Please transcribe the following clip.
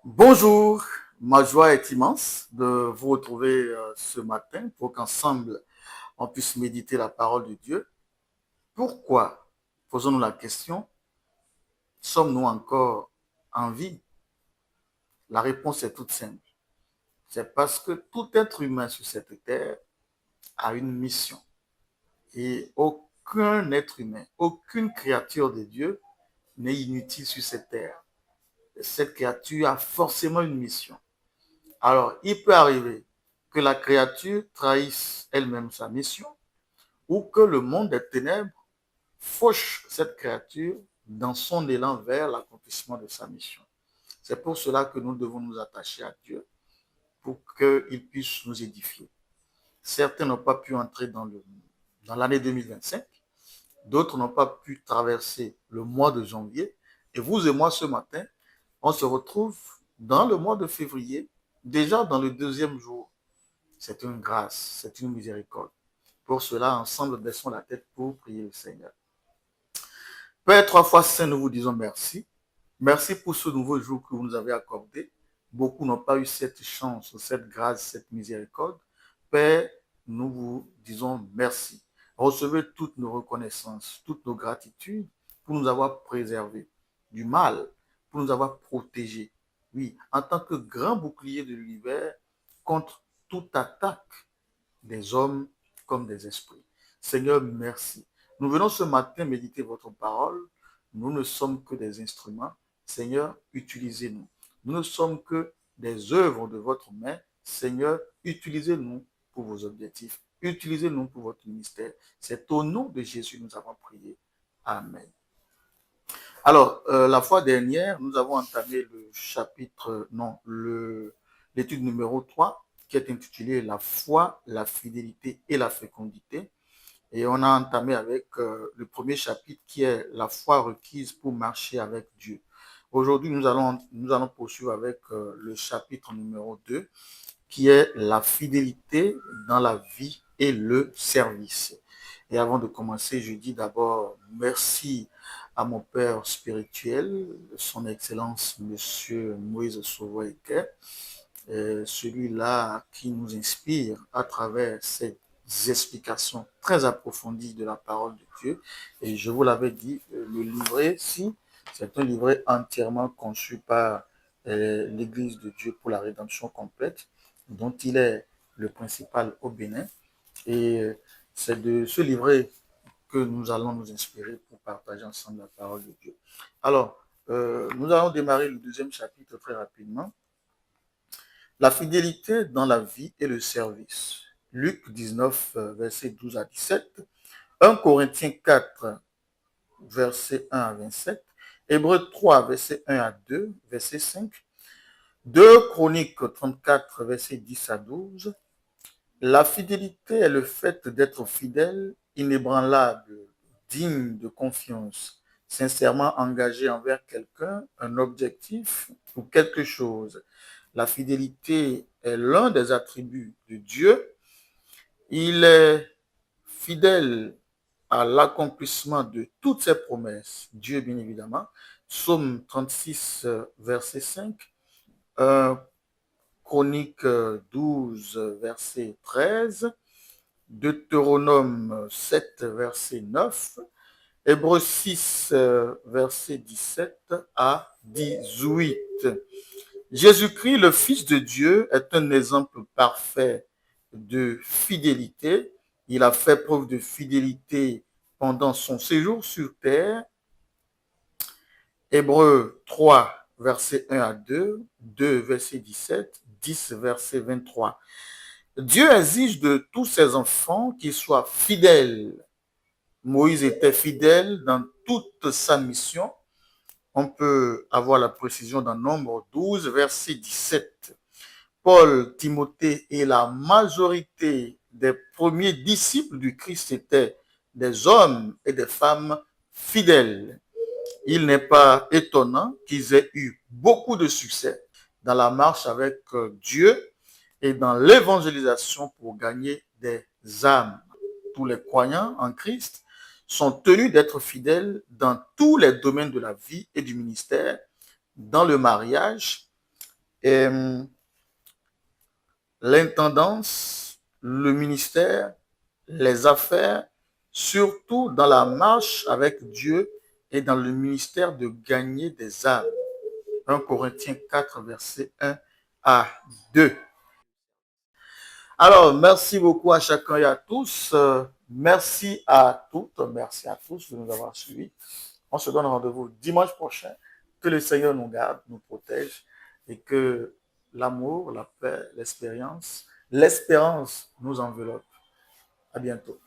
Bonjour, ma joie est immense de vous retrouver ce matin pour qu'ensemble on puisse méditer la parole de Dieu. Pourquoi, posons-nous la question, sommes-nous encore en vie? La réponse est toute simple. C'est parce que tout être humain sur cette terre a une mission. Et aucun être humain, aucune créature de Dieu n'est inutile sur cette terre. Cette créature a forcément une mission. Alors, il peut arriver que la créature trahisse elle-même sa mission ou que le monde des ténèbres fauche cette créature dans son élan vers l'accomplissement de sa mission. C'est pour cela que nous devons nous attacher à Dieu pour qu'il puisse nous édifier. Certains n'ont pas pu entrer dans l'année 2025, d'autres n'ont pas pu traverser le mois de janvier. Et vous et moi, ce matin, on se retrouve dans le mois de février, déjà dans le deuxième jour. C'est une grâce, c'est une miséricorde. Pour cela, ensemble, baissons la tête pour prier le Seigneur. Père, trois fois saint, nous vous disons merci. Merci pour ce nouveau jour que vous nous avez accordé. Beaucoup n'ont pas eu cette chance, cette grâce, cette miséricorde. Père, nous vous disons merci. Recevez toutes nos reconnaissances, toutes nos gratitudes pour nous avoir préservés du mal, pour nous avoir protégés. Oui, en tant que grand bouclier de l'univers contre toute attaque des hommes comme des esprits. Seigneur, merci. Nous venons ce matin méditer votre parole. Nous ne sommes que des instruments. Seigneur, utilisez-nous. Nous ne sommes que des œuvres de votre main. Seigneur, utilisez-nous pour vos objectifs. Utilisez-nous pour votre ministère. C'est au nom de Jésus que nous avons prié. Amen. Alors, la fois dernière, nous avons entamé le chapitre, non, l'étude numéro 3, qui est intitulée La foi, la fidélité et la fécondité. Et on a entamé avec le premier chapitre qui est la foi requise pour marcher avec Dieu. Aujourd'hui, nous allons poursuivre avec le chapitre numéro 2, qui est la fidélité dans la vie et le service. Et avant de commencer, je dis d'abord merci à mon père spirituel, son excellence, monsieur Moïse Sauvoyeke, celui-là qui nous inspire à travers ces explications très approfondies de la parole de Dieu. Et je vous l'avais dit, le livret-ci, c'est un livret entièrement conçu par l'Église de Dieu pour la rédemption complète, dont il est le principal au Bénin. Et c'est de ce livret que nous allons nous inspirer pour partager ensemble la parole de Dieu. Alors, nous allons démarrer le deuxième chapitre très rapidement. La fidélité dans la vie et le service. Luc 19, versets 12 à 17. 1 Corinthiens 4, versets 1 à 27. Hébreux 3, versets 1 à 2, verset 5. 2 Chroniques 34, versets 10 à 12. La fidélité est le fait d'être fidèle, inébranlable, digne de confiance, sincèrement engagé envers quelqu'un, un objectif ou quelque chose. La fidélité est l'un des attributs de Dieu. Il est fidèle à l'accomplissement de toutes ses promesses. Dieu, bien évidemment. Psaume 36, verset 5. Chronique 12, verset 13. Deutéronome 7, verset 9. Hébreux 6, verset 17 à 18. Jésus-Christ, le Fils de Dieu, est un exemple parfait de fidélité. Il a fait preuve de fidélité pendant son séjour sur terre. Hébreux 3, verset 1 à 2, 2, verset 17, 10, verset 23. Dieu exige de tous ses enfants qu'ils soient fidèles. Moïse était fidèle dans toute sa mission. On peut avoir la précision dans Nombre 12, verset 17. Paul, Timothée et la majorité des premiers disciples du Christ étaient des hommes et des femmes fidèles. Il n'est pas étonnant qu'ils aient eu beaucoup de succès dans la marche avec Dieu et dans l'évangélisation pour gagner des âmes. Tous les croyants en Christ sont tenus d'être fidèles dans tous les domaines de la vie et du ministère, dans le mariage, Et l'intendance, le ministère, les affaires, surtout dans la marche avec Dieu et dans le ministère de gagner des âmes. 1 Corinthiens 4, verset 1 à 2. Alors, merci beaucoup à chacun et à tous. Merci à toutes, merci à tous de nous avoir suivis. On se donne rendez-vous dimanche prochain. Que le Seigneur nous garde, nous protège et que l'amour, la paix, l'espérance nous enveloppe. À bientôt.